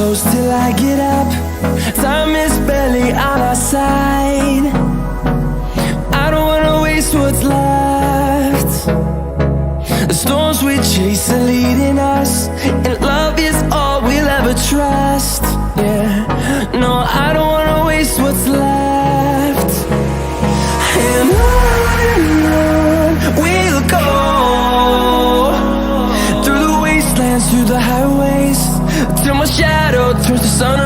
close till I get up. Time is barely on our side. I don't wanna waste what's left. The storms we chase are leading us, and love is all we'll ever trust. Yeah, no, I don't wanna waste what's left. And on we'll go, through the wastelands, through the highways, till my shadow turns to sun